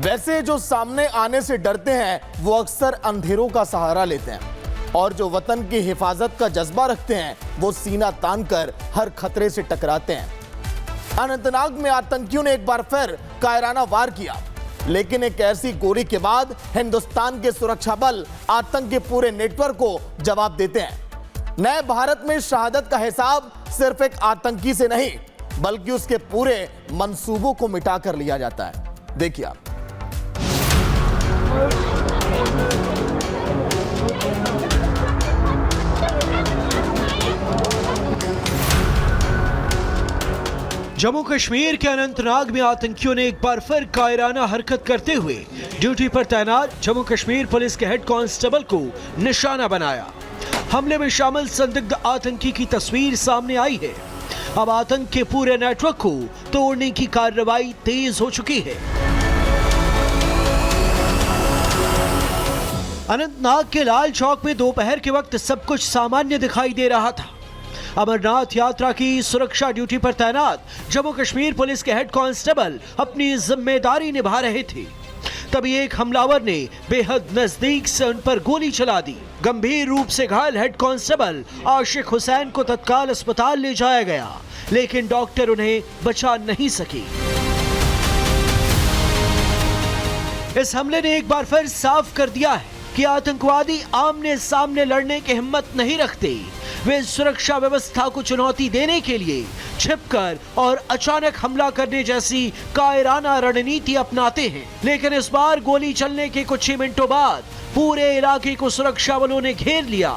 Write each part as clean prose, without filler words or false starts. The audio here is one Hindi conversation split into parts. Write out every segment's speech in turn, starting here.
वैसे जो सामने आने से डरते हैं वो अक्सर अंधेरों का सहारा लेते हैं और जो वतन की हिफाजत का जज्बा रखते हैं वो सीना तान कर हर खतरे से टकराते हैं। अनंतनाग में आतंकियों ने एक बार फिर कायराना वार किया, लेकिन एक ऐसी गोली के बाद हिंदुस्तान के सुरक्षा बल आतंक के पूरे नेटवर्क को जवाब देते हैं। नए भारत में शहादत का हिसाब सिर्फ एक आतंकी से नहीं बल्कि उसके पूरे मंसूबों को मिटा कर लिया जाता है। देखिए आप। जम्मू कश्मीर के अनंतनाग में आतंकियों ने एक बार फिर कायराना हरकत करते हुए ड्यूटी पर तैनात जम्मू कश्मीर पुलिस के हेड कांस्टेबल को निशाना बनाया। हमले में शामिल संदिग्ध आतंकी की तस्वीर सामने आई है। अब आतंक के पूरे नेटवर्क को तोड़ने की कार्रवाई तेज हो चुकी है। अनंतनाग के लाल चौक में दोपहर के वक्त सब कुछ सामान्य दिखाई दे रहा था। अमरनाथ यात्रा की सुरक्षा ड्यूटी पर तैनात जम्मू कश्मीर पुलिस के हेड कांस्टेबल अपनी जिम्मेदारी निभा रहे थे। तभी एक हमलावर ने बेहद नजदीक से उन पर गोली चला दी। गंभीर रूप से घायल हेड कांस्टेबल आशिक हुसैन को तत्काल अस्पताल ले जाया गया, लेकिन डॉक्टर उन्हें बचा नहीं सके। इस हमले ने एक बार फिर साफ कर दिया है कि आतंकवादी आमने सामने लड़ने की हिम्मत नहीं रखते। वे सुरक्षा व्यवस्था को चुनौती देने के लिए छिपकर और अचानक हमला करने जैसी कायराना रणनीति अपनाते हैं। लेकिन इस बार गोली चलने के कुछ ही मिनटों बाद पूरे इलाके को सुरक्षा बलों ने घेर लिया।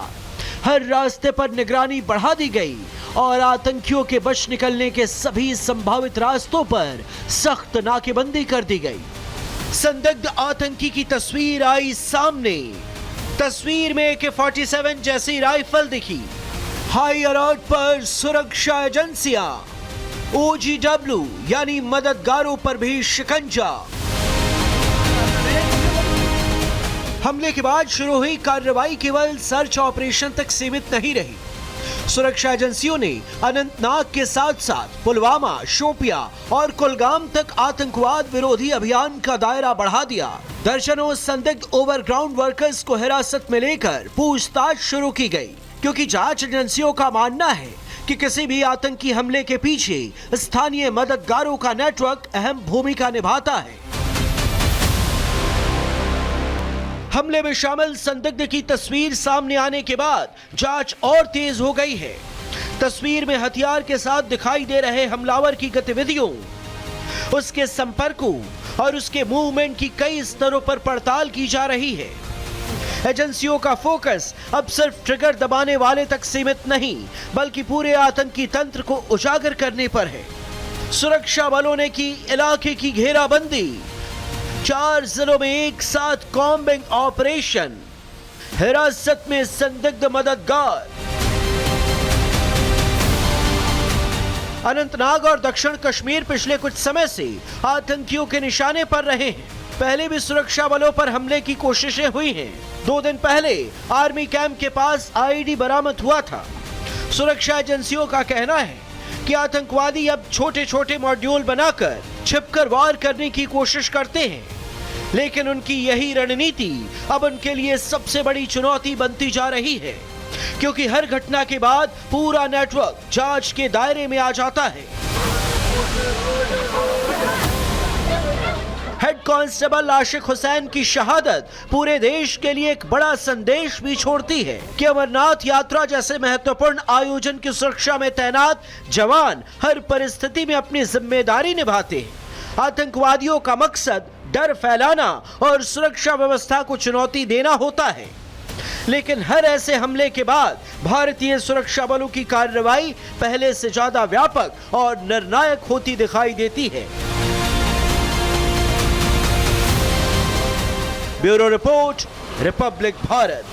हर रास्ते पर निगरानी बढ़ा दी गई और आतंकियों के बच निकलने के सभी संभावित रास्तों पर सख्त नाकेबंदी कर दी गई। संदिग्ध आतंकी की तस्वीर आई सामने। तस्वीर में AK-47 जैसी राइफल दिखी। हाई अलर्ट पर सुरक्षा एजेंसियां। OGW यानी मददगारों पर भी शिकंजा। हमले के बाद शुरू हुई कार्रवाई केवल सर्च ऑपरेशन तक सीमित नहीं रही। सुरक्षा एजेंसियों ने अनंतनाग के साथ साथ पुलवामा, शोपिया और कुलगाम तक आतंकवाद विरोधी अभियान का दायरा बढ़ा दिया। दर्जनों संदिग्ध ओवरग्राउंड वर्कर्स को हिरासत में लेकर पूछताछ शुरू की गई, क्योंकि जांच एजेंसियों का मानना है कि किसी भी आतंकी हमले के पीछे स्थानीय मददगारों का नेटवर्क अहम भूमिका निभाता है। हमले में शामिल संदिग्ध की तस्वीर सामने आने के बाद जांच और तेज हो गई है। तस्वीर में हथियार के साथ दिखाई दे रहे हमलावर की गतिविधियों, उसके संपर्कों और उसके मूवमेंट की कई स्तरों पर पड़ताल की जा रही है। एजेंसियों का फोकस अब सिर्फ ट्रिगर दबाने वाले तक सीमित नहीं बल्कि पूरे आतंकी तंत्र को उजागर करने पर है। सुरक्षा बलों ने की इलाके की घेराबंदी। 4 जिलों में एक साथ कॉम्बिंग ऑपरेशन। हिरासत में संदिग्ध मददगार। अनंतनाग और दक्षिण कश्मीर पिछले कुछ समय से आतंकियों के निशाने पर रहे हैं। पहले भी सुरक्षा बलों पर हमले की कोशिशें हुई हैं। 2 दिन पहले आर्मी कैंप के पास IED बरामद हुआ था। सुरक्षा एजेंसियों का कहना है कि आतंकवादी अब छोटे छोटे मॉड्यूल बनाकर छिपकर वार करने की कोशिश करते हैं, लेकिन उनकी यही रणनीति अब उनके लिए सबसे बड़ी चुनौती बनती जा रही है, क्योंकि हर घटना के बाद पूरा नेटवर्क जांच के दायरे में आ जाता है। हेड कांस्टेबल आशिक हुसैन की शहादत पूरे देश के लिए एक बड़ा संदेश भी छोड़ती है कि अमरनाथ यात्रा जैसे महत्वपूर्ण आयोजन की सुरक्षा में तैनात जवान हर परिस्थिति में अपनी जिम्मेदारी निभाते हैं। आतंकवादियों का मकसद डर फैलाना और सुरक्षा व्यवस्था को चुनौती देना होता है, लेकिन हर ऐसे हमले के बाद भारतीय सुरक्षा बलों की कार्रवाई पहले से ज्यादा व्यापक और निर्णायक होती दिखाई देती है। Bureau report, Republic Bharat.